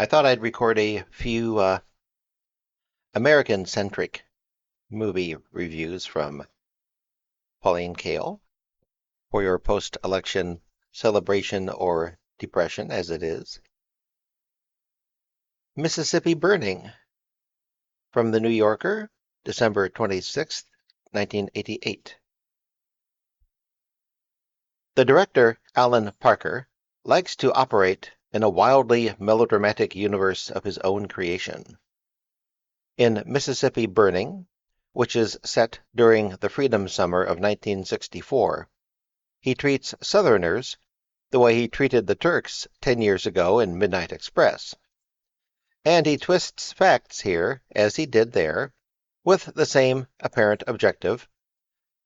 I thought I'd record a few American-centric movie reviews from Pauline Kael for your post-election celebration or depression, as it is. Mississippi Burning from The New Yorker, December 26, 1988. The director, Alan Parker, likes to operate in a wildly melodramatic universe of his own creation. In Mississippi Burning, which is set during the Freedom Summer of 1964, he treats Southerners the way he treated the Turks 10 years ago in Midnight Express. And he twists facts here, as he did there, with the same apparent objective,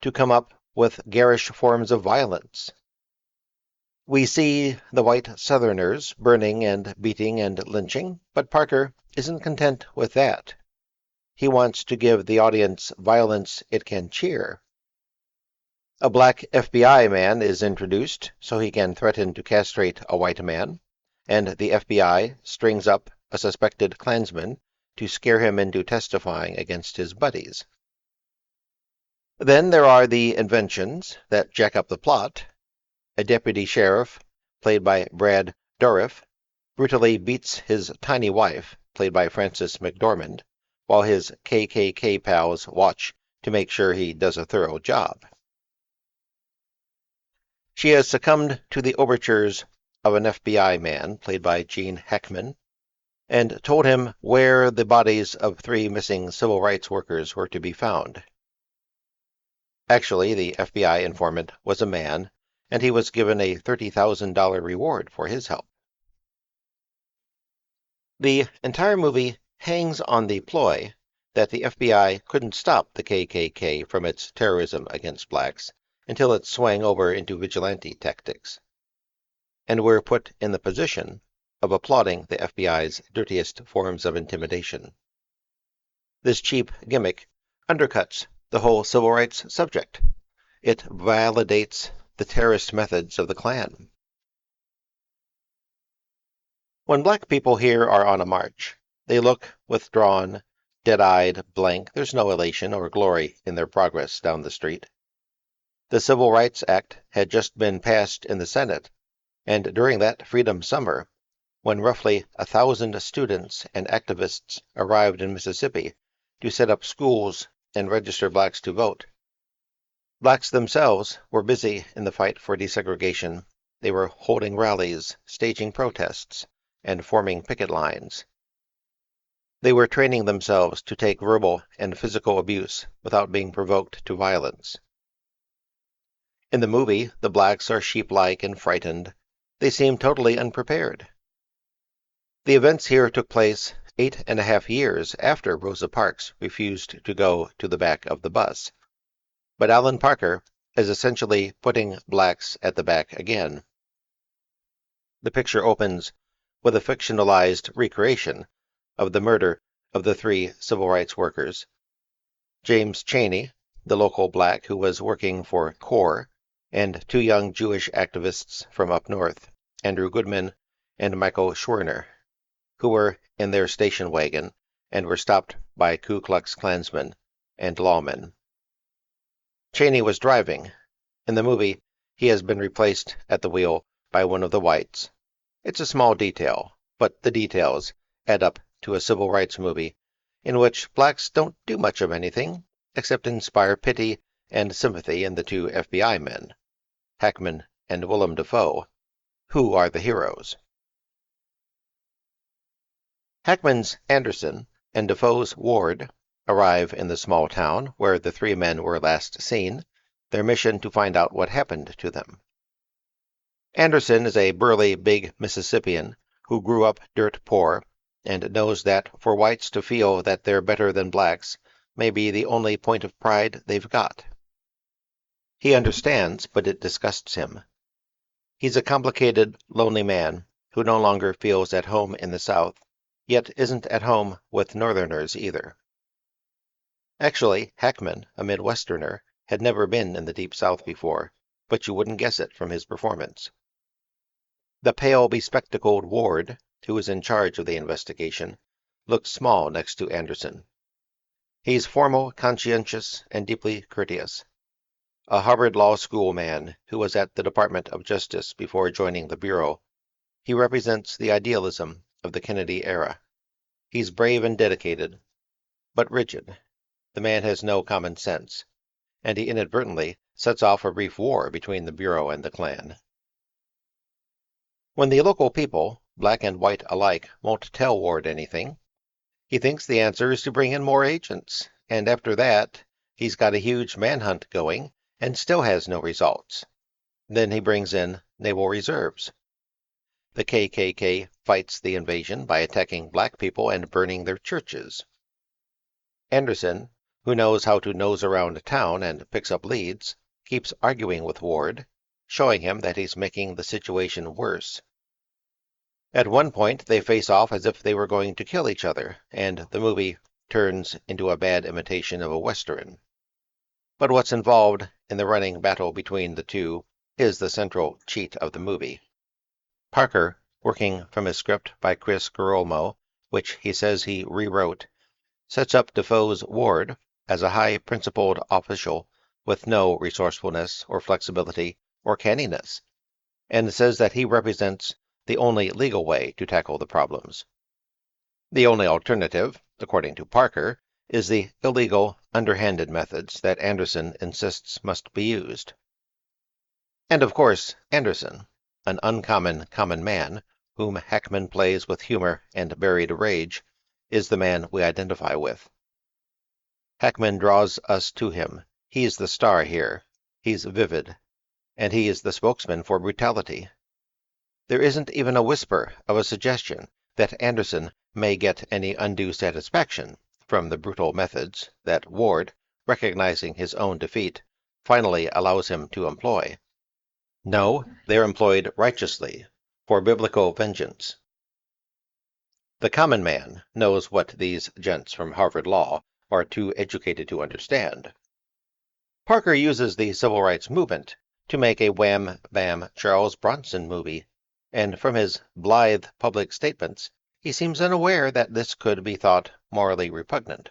to come up with garish forms of violence. We see the white Southerners burning and beating and lynching, but Parker isn't content with that. He wants to give the audience violence it can cheer. A black FBI man is introduced so he can threaten to castrate a white man, and the FBI strings up a suspected Klansman to scare him into testifying against his buddies. Then there are the inventions that jack up the plot. A deputy sheriff, played by Brad Dourif, brutally beats his tiny wife, played by Frances McDormand, while his KKK pals watch to make sure he does a thorough job. She has succumbed to the overtures of an FBI man, played by Gene Hackman, and told him where the bodies of 3 missing civil rights workers were to be found. Actually, the FBI informant was a man, and he was given a $30,000 reward for his help. The entire movie hangs on the ploy that the FBI couldn't stop the KKK from its terrorism against blacks until it swung over into vigilante tactics. And we're put in the position of applauding the FBI's dirtiest forms of intimidation. This cheap gimmick undercuts the whole civil rights subject. It validates the terrorist methods of the Klan. When black people here are on a march, they look withdrawn, dead-eyed, blank. There's no elation or glory in their progress down the street. The Civil Rights Act had just been passed in the Senate, and during that Freedom Summer, when roughly 1,000 students and activists arrived in Mississippi to set up schools and register blacks to vote, blacks themselves were busy in the fight for desegregation. They were holding rallies, staging protests, and forming picket lines. They were training themselves to take verbal and physical abuse without being provoked to violence. In the movie, the blacks are sheep-like and frightened. They seem totally unprepared. The events here took place 8.5 years after Rosa Parks refused to go to the back of the bus. But Alan Parker is essentially putting blacks at the back again. The picture opens with a fictionalized recreation of the murder of the 3 civil rights workers. James Chaney, the local black who was working for CORE, and 2 young Jewish activists from up north, Andrew Goodman and Michael Schwerner, who were in their station wagon and were stopped by Ku Klux Klansmen and lawmen. Chaney was driving. In the movie, he has been replaced at the wheel by one of the whites. It's a small detail, but the details add up to a civil rights movie in which blacks don't do much of anything except inspire pity and sympathy in the 2 FBI men, Hackman and Willem Dafoe, who are the heroes. Hackman's Anderson and Dafoe's Ward arrive in the small town where the 3 men were last seen, their mission to find out what happened to them. Anderson is a burly, big Mississippian who grew up dirt poor and knows that for whites to feel that they're better than blacks may be the only point of pride they've got. He understands, but it disgusts him. He's a complicated, lonely man who no longer feels at home in the South, yet isn't at home with Northerners either. Actually, Hackman, a Midwesterner, had never been in the Deep South before, but you wouldn't guess it from his performance. The pale, bespectacled Ward who is in charge of the investigation, looks small next to Anderson. He's formal, conscientious, and deeply courteous. A Harvard Law School man who was at the Department of Justice before joining the Bureau, he represents the idealism of the Kennedy era. He's brave and dedicated, but rigid. The man has no common sense, and he inadvertently sets off a brief war between the Bureau and the Klan. When the local people, black and white alike, won't tell Ward anything, he thinks the answer is to bring in more agents, and after that, he's got a huge manhunt going and still has no results. Then he brings in naval reserves. The KKK fights the invasion by attacking black people and burning their churches. Anderson, who knows how to nose around town and picks up leads, keeps arguing with Ward, showing him that he's making the situation worse. At one point, they face off as if they were going to kill each other, and the movie turns into a bad imitation of a Western. But what's involved in the running battle between the two is the central cheat of the movie. Parker, working from a script by Chris Gerolmo, which he says he rewrote, sets up Defoe's Ward as a high-principled official with no resourcefulness or flexibility or canniness, and says that he represents the only legal way to tackle the problems. The only alternative, according to Parker, is the illegal, underhanded methods that Anderson insists must be used. And of course, Anderson, an uncommon common man, whom Hackman plays with humor and buried rage, is the man we identify with. Hackman draws us to him. He's the star here. He's vivid. And he is the spokesman for brutality. There isn't even a whisper of a suggestion that Anderson may get any undue satisfaction from the brutal methods that Ward, recognizing his own defeat, finally allows him to employ. No, they're employed righteously, for biblical vengeance. The common man knows what these gents from Harvard Law are too educated to understand. Parker uses the civil rights movement to make a wham-bam Charles Bronson movie, and from his blithe public statements, he seems unaware that this could be thought morally repugnant.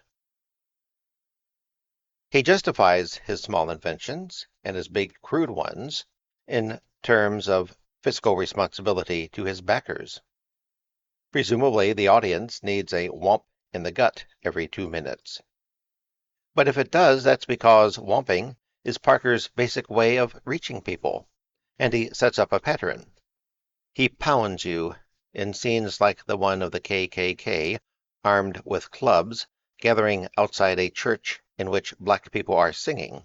He justifies his small inventions, and his big crude ones, in terms of fiscal responsibility to his backers. Presumably, the audience needs a whomp in the gut every 2 minutes. But if it does, that's because whomping is Parker's basic way of reaching people, and he sets up a pattern. He pounds you in scenes like the one of the KKK, armed with clubs, gathering outside a church in which black people are singing.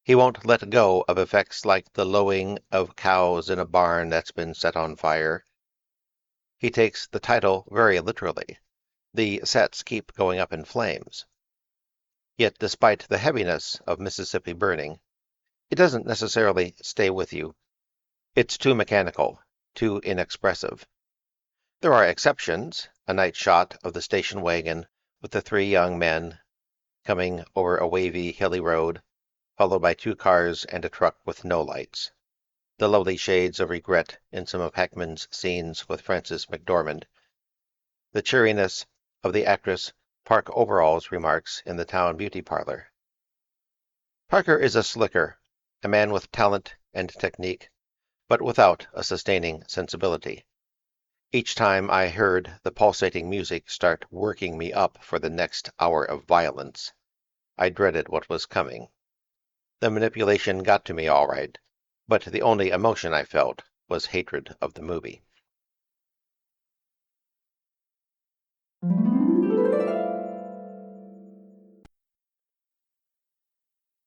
He won't let go of effects like the lowing of cows in a barn that's been set on fire. He takes the title very literally. The sets keep going up in flames. Yet despite the heaviness of Mississippi Burning, it doesn't necessarily stay with you. It's too mechanical, too inexpressive. There are exceptions, a night shot of the station wagon with the 3 young men coming over a wavy, hilly road, followed by 2 cars and a truck with no lights. The lovely shades of regret in some of Hackman's scenes with Frances McDormand. The cheeriness of the actress Park Overall's remarks in the town beauty parlor. Parker is a slicker, a man with talent and technique, but without a sustaining sensibility. Each time I heard the pulsating music start working me up for the next hour of violence, I dreaded what was coming. The manipulation got to me all right, but the only emotion I felt was hatred of the movie.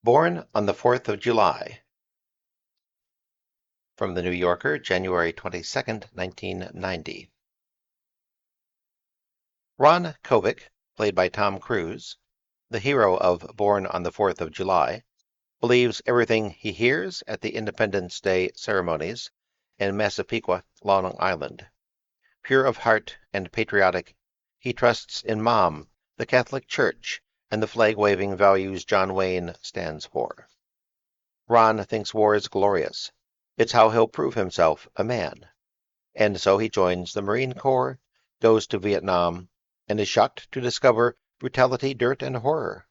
Born on the 4th of July. From The New Yorker, January 22, 1990. Ron Kovic, played by Tom Cruise, the hero of Born on the 4th of July, believes everything he hears at the Independence Day ceremonies in Massapequa, Long Island. Pure of heart and patriotic, he trusts in Mom, the Catholic Church, and the flag-waving values John Wayne stands for. Ron thinks war is glorious. It's how he'll prove himself a man. and so he joins the Marine Corps, goes to Vietnam, and is shocked to discover brutality, dirt, and horror.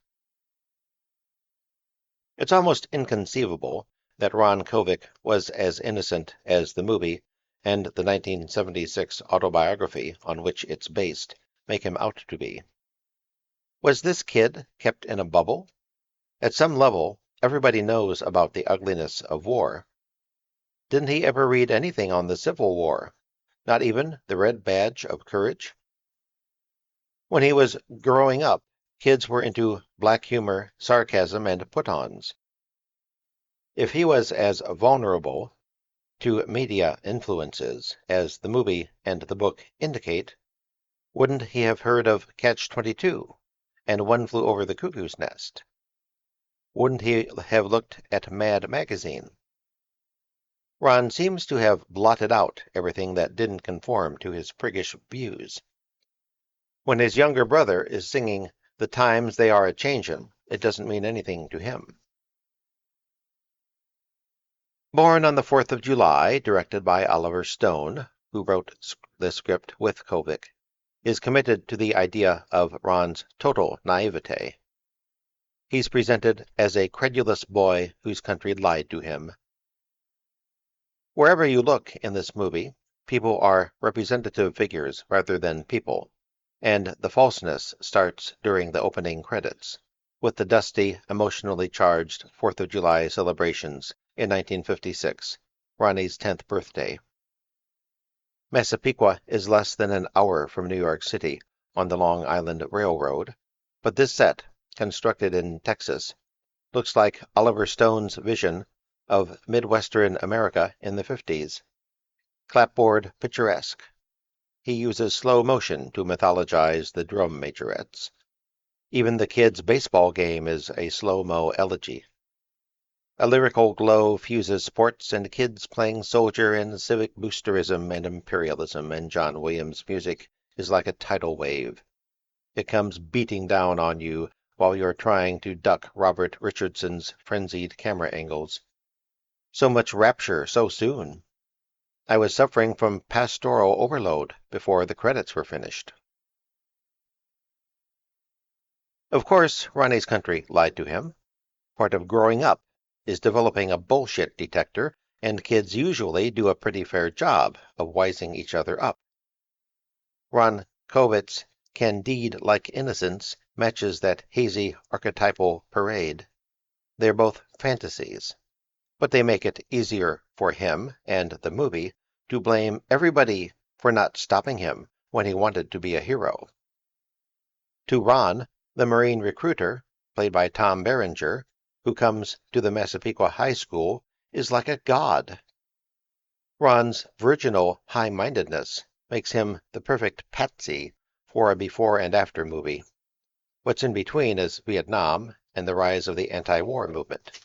It's almost inconceivable that Ron Kovic was as innocent as the movie and the 1976 autobiography on which it's based make him out to be. Was this kid kept in a bubble? At some level, everybody knows about the ugliness of war. Didn't he ever read anything on the Civil War? Not even the Red Badge of Courage? When he was growing up, kids were into black humor, sarcasm, and put-ons. If he was as vulnerable to media influences as the movie and the book indicate, wouldn't he have heard of Catch-22 and One Flew Over the Cuckoo's Nest? Wouldn't he have looked at Mad Magazine? Ron seems to have blotted out everything that didn't conform to his priggish views. When his younger brother is singing "The Times They Are a-Changin'," it doesn't mean anything to him. Born on the 4th of July, directed by Oliver Stone, who wrote the script with Kovic, is committed to the idea of Ron's total naivete. He's presented as a credulous boy whose country lied to him. Wherever you look in this movie, people are representative figures rather than people, and the falseness starts during the opening credits, with the dusty, emotionally charged 4th of July celebrations in 1956, Ronnie's 10th birthday. Massapequa is less than an hour from New York City on the Long Island Railroad, but this set, constructed in Texas, looks like Oliver Stone's vision of Midwestern America in the 50s. Clapboard picturesque. He uses slow motion to mythologize the drum majorettes. Even the kids' baseball game is a slow-mo elegy. A lyrical glow fuses sports and kids playing soldier and civic boosterism and imperialism, and John Williams' music is like a tidal wave. It comes beating down on you while you're trying to duck Robert Richardson's frenzied camera angles. So much rapture so soon. I was suffering from pastoral overload before the credits were finished. Of course, Ronnie's country lied to him. Part of growing up is developing a bullshit detector, and kids usually do a pretty fair job of wising each other up. Ron Kovic's Candide-like innocence matches that hazy archetypal parade. They're both fantasies, but they make it easier for him and the movie to blame everybody for not stopping him when he wanted to be a hero. To Ron, the Marine recruiter, played by Tom Berenger, who comes to the Massapequa High School, is like a god. Ron's virginal high-mindedness makes him the perfect patsy for a before and after movie. What's in between is Vietnam and the rise of the anti-war movement.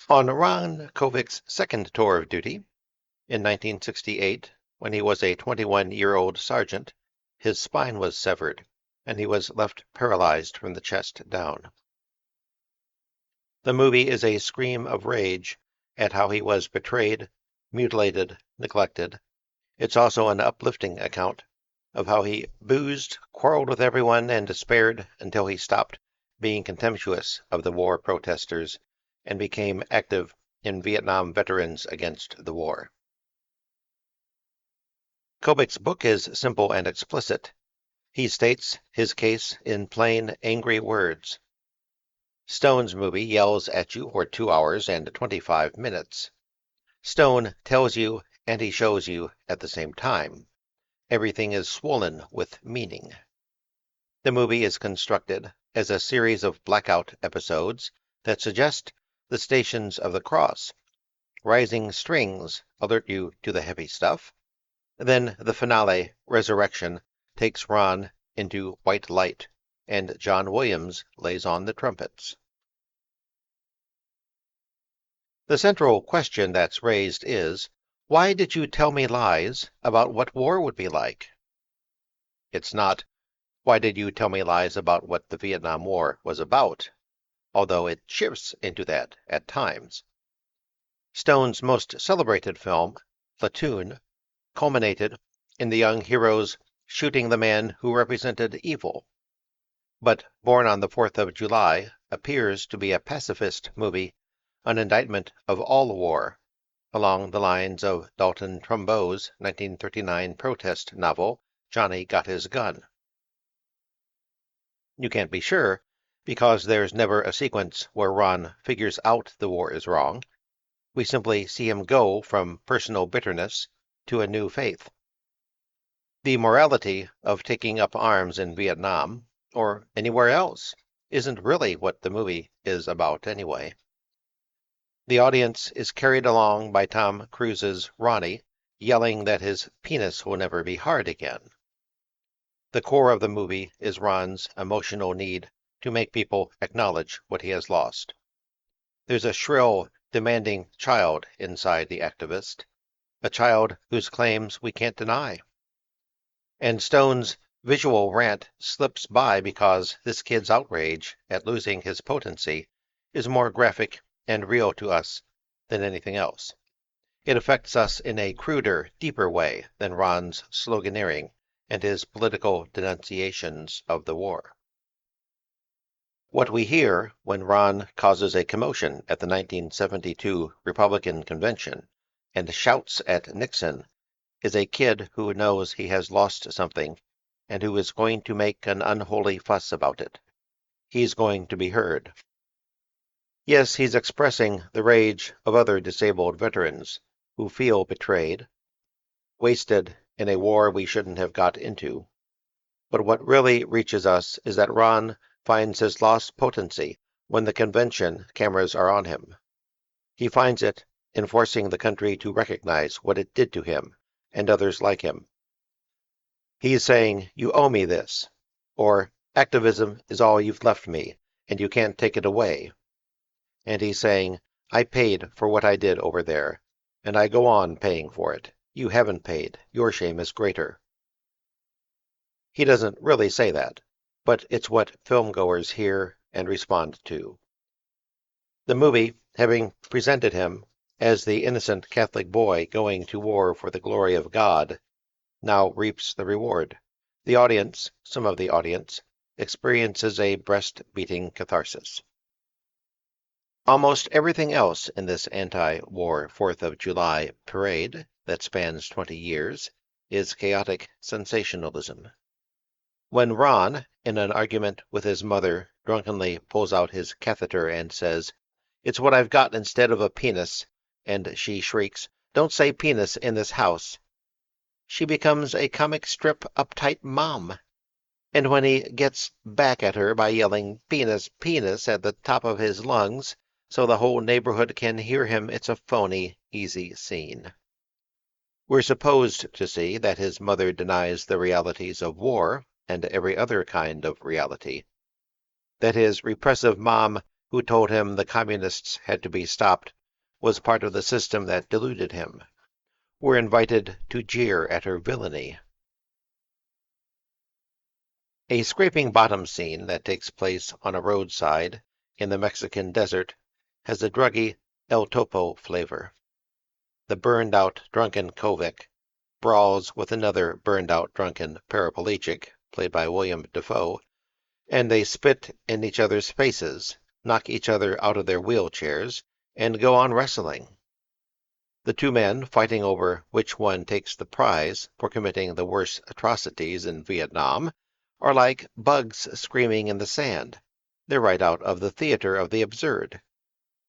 On Ron Kovic's second tour of duty, in 1968, when he was a 21-year-old sergeant, his spine was severed, and he was left paralyzed from the chest down. The movie is a scream of rage at how he was betrayed, mutilated, neglected. It's also an uplifting account of how he boozed, quarreled with everyone, and despaired until he stopped being contemptuous of the war protesters and became active in Vietnam Veterans Against the War. Kovic's book is simple and explicit. He states his case in plain, angry words. Stone's movie yells at you for 2 hours and 25 minutes. Stone tells you and he shows you at the same time. Everything is swollen with meaning. The movie is constructed as a series of blackout episodes that suggest the Stations of the Cross. Rising strings alert you to the heavy stuff. Then the finale, Resurrection, takes Ron into white light, and John Williams lays on the trumpets. The central question that's raised is, why did you tell me lies about what war would be like? It's not, why did you tell me lies about what the Vietnam War was about, although it shifts into that at times. Stone's most celebrated film, Platoon, culminated in the young heroes shooting the man who represented evil. But Born on the 4th of July appears to be a pacifist movie, an indictment of all war, along the lines of Dalton Trumbo's 1939 protest novel, Johnny Got His Gun. You can't be sure, because there's never a sequence where Ron figures out the war is wrong. We simply see him go from personal bitterness to a new faith. The morality of taking up arms in Vietnam, or anywhere else, isn't really what the movie is about anyway. The audience is carried along by Tom Cruise's Ronnie, yelling that his penis will never be hard again. The core of the movie is Ron's emotional need to make people acknowledge what he has lost. There's a shrill, demanding child inside the activist, a child whose claims we can't deny. And Stone's visual rant slips by because this kid's outrage at losing his potency is more graphic and real to us than anything else. It affects us in a cruder, deeper way than Ron's sloganeering and his political denunciations of the war. What we hear when Ron causes a commotion at the 1972 Republican convention and shouts at Nixon is a kid who knows he has lost something and who is going to make an unholy fuss about it. He's going to be heard. Yes, he's expressing the rage of other disabled veterans who feel betrayed, wasted in a war we shouldn't have got into. But what really reaches us is that Ron finds his lost potency when the convention cameras are on him. He finds it in forcing the country to recognize what it did to him and others like him. He's saying, "You owe me this," or "Activism is all you've left me, and you can't take it away." And he's saying, "I paid for what I did over there, and I go on paying for it. You haven't paid. Your shame is greater." He doesn't really say that, but it's what filmgoers hear and respond to. The movie, having presented him as the innocent Catholic boy going to war for the glory of God, now reaps the reward. The audience, some of the audience, experiences a breast-beating catharsis. Almost everything else in this anti-war 4th of July parade that spans 20 years is chaotic sensationalism. When Ron, in an argument with his mother, drunkenly pulls out his catheter and says, "It's what I've got instead of a penis," and she shrieks, "Don't say penis in this house," she becomes a comic strip uptight mom. And when he gets back at her by yelling "penis, penis" at the top of his lungs so the whole neighborhood can hear him, it's a phony, easy scene. We're supposed to see that his mother denies the realities of war and every other kind of reality. That his repressive mom, who told him the communists had to be stopped, was part of the system that deluded him. We're invited to jeer at her villainy. A scraping bottom scene that takes place on a roadside in the Mexican desert has a druggy El Topo flavor. The burned-out drunken Kovic brawls with another burned-out drunken paraplegic, played by William Dafoe, and they spit in each other's faces, knock each other out of their wheelchairs, and go on wrestling. The two men fighting over which one takes the prize for committing the worst atrocities in Vietnam are like bugs screaming in the sand. They're right out of the theater of the absurd.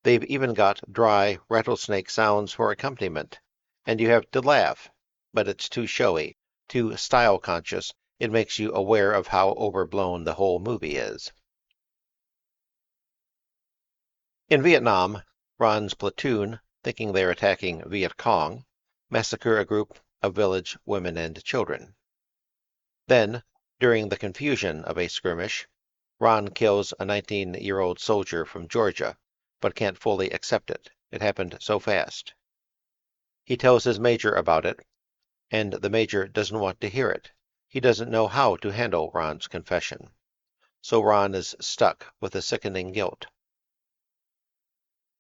They've even got dry rattlesnake sounds for accompaniment, and you have to laugh, but it's too showy, too style-conscious. It makes you aware of how overblown the whole movie is. In Vietnam, Ron's platoon, thinking they're attacking Viet Cong, massacre a group of village women and children. Then, during the confusion of a skirmish, Ron kills a 19-year-old soldier from Georgia, but can't fully accept it. It happened so fast. He tells his major about it, and the major doesn't want to hear it. He doesn't know how to handle Ron's confession. So Ron is stuck with a sickening guilt.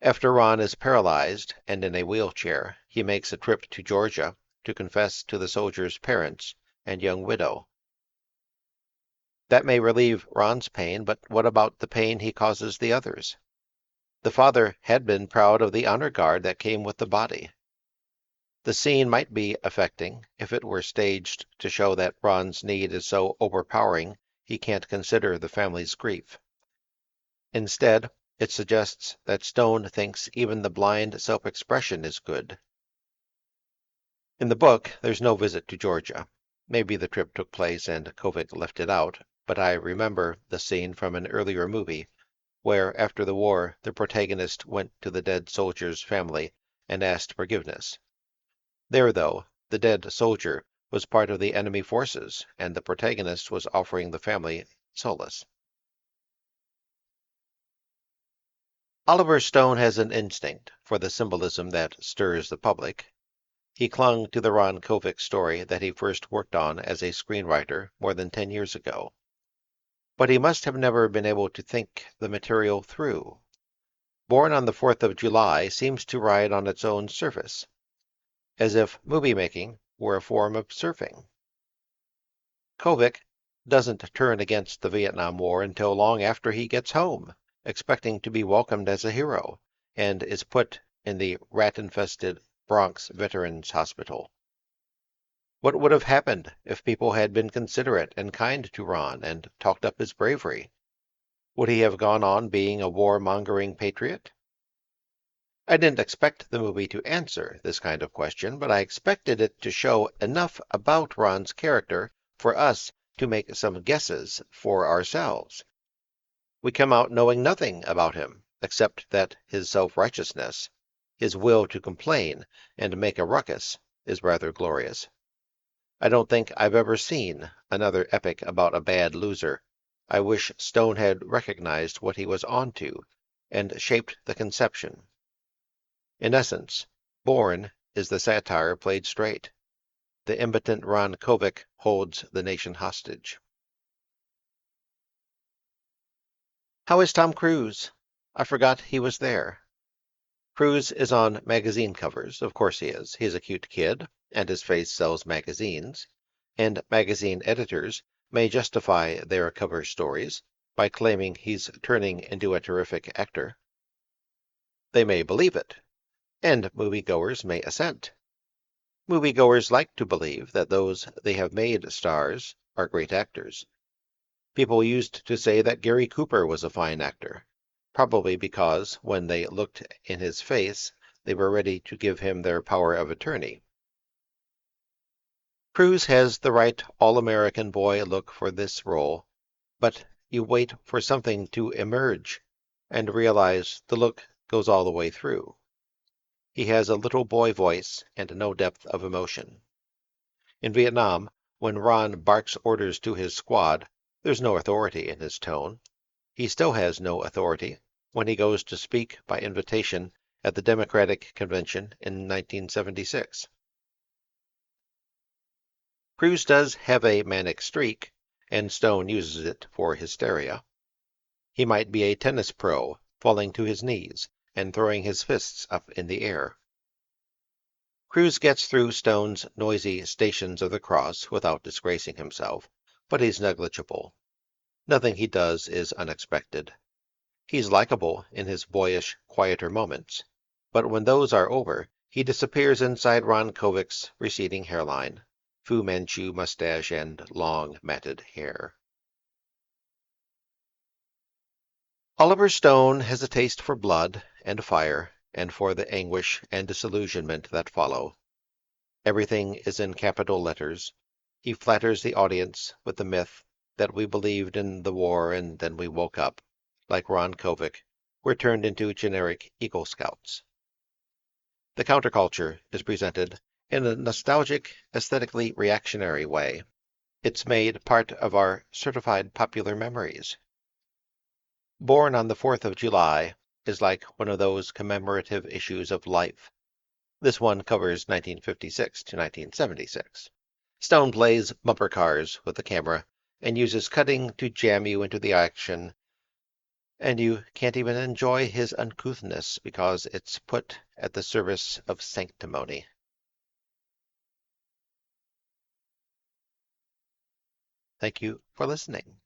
After Ron is paralyzed and in a wheelchair, he makes a trip to Georgia to confess to the soldier's parents and young widow. That may relieve Ron's pain, but what about the pain he causes the others? The father had been proud of the honor guard that came with the body. The scene might be affecting if it were staged to show that Ron's need is so overpowering he can't consider the family's grief. Instead, it suggests that Stone thinks even the blind self-expression is good. In the book, there's no visit to Georgia. Maybe the trip took place and Kovic left it out, but I remember the scene from an earlier movie where, after the war, the protagonist went to the dead soldier's family and asked forgiveness. There, though, the dead soldier was part of the enemy forces, and the protagonist was offering the family solace. Oliver Stone has an instinct for the symbolism that stirs the public. He clung to the Ron Kovic story that he first worked on as a screenwriter more than 10 years ago. But he must have never been able to think the material through. Born on the 4th of July seems to ride on its own surface, as if movie-making were a form of surfing. Kovic doesn't turn against the Vietnam War until long after he gets home, expecting to be welcomed as a hero, and is put in the rat-infested Bronx Veterans Hospital. What would have happened if people had been considerate and kind to Ron and talked up his bravery? Would he have gone on being a war-mongering patriot? I didn't expect the movie to answer this kind of question, but I expected it to show enough about Ron's character for us to make some guesses for ourselves. We come out knowing nothing about him, except that his self-righteousness, his will to complain and make a ruckus, is rather glorious. I don't think I've ever seen another epic about a bad loser. I wish Stone had recognized what he was onto and shaped the conception. In essence, Bourne is the satire played straight. The impotent Ron Kovic holds the nation hostage. How is Tom Cruise? I forgot he was there. Cruise is on magazine covers. Of course he is. He's a cute kid, and his face sells magazines. And magazine editors may justify their cover stories by claiming he's turning into a terrific actor. They may believe it, and moviegoers may assent. Moviegoers like to believe that those they have made stars are great actors. People used to say that Gary Cooper was a fine actor, probably because when they looked in his face, they were ready to give him their power of attorney. Cruise has the right all-American boy look for this role, but you wait for something to emerge and realize the look goes all the way through. He has a little boy voice and no depth of emotion. In Vietnam, when Ron barks orders to his squad, there's no authority in his tone. He still has no authority when he goes to speak by invitation at the Democratic Convention in 1976. Cruise does have a manic streak, and Stone uses it for hysteria. He might be a tennis pro, falling to his knees and throwing his fists up in the air. Cruise gets through Stone's noisy Stations of the Cross without disgracing himself, but he's negligible. Nothing he does is unexpected. He's likable in his boyish, quieter moments, but when those are over, he disappears inside Ron Kovic's receding hairline, Fu Manchu mustache, and long, matted hair. Oliver Stone has a taste for blood and fire, and for the anguish and disillusionment that follow. Everything is in capital letters. He flatters the audience with the myth that we believed in the war and then we woke up, like Ron Kovic, we're turned into generic Eagle Scouts. The counterculture is presented in a nostalgic, aesthetically reactionary way. It's made part of our certified popular memories. Born on the 4th of July is like one of those commemorative issues of Life. This one covers 1956 to 1976. Stone plays bumper cars with the camera and uses cutting to jam you into the action, and you can't even enjoy his uncouthness because it's put at the service of sanctimony. Thank you for listening.